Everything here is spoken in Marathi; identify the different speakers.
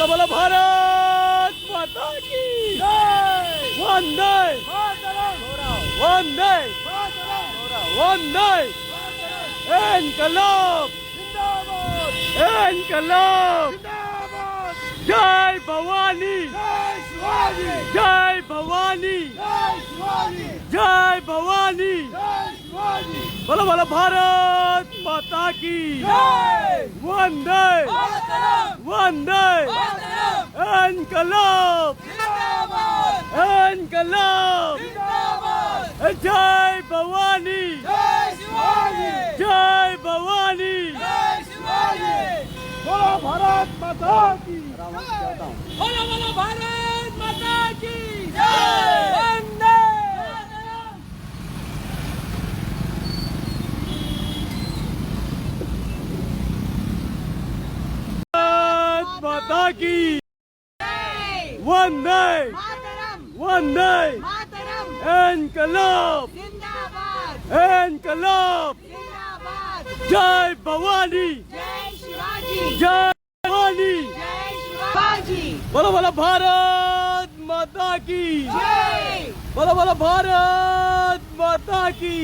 Speaker 1: बोला बोला भारत माता की वंदे वंदे वंदे इनकलाब इनकलाब जय भवानी जय भवानी जय भवानी बोला बोला भारत माता की वंदे वंदे इनकलाब इनकलाब जय भवानी जय भवानी बोलो भारत माता की बोलो बोलो भारत माता की वंदे भारत माता की वंदे वंदे इनकलाब इनकलाब जय भवानी जय भवानी बोलो बोलो भारत माता की बोलो बोलो भारत माता की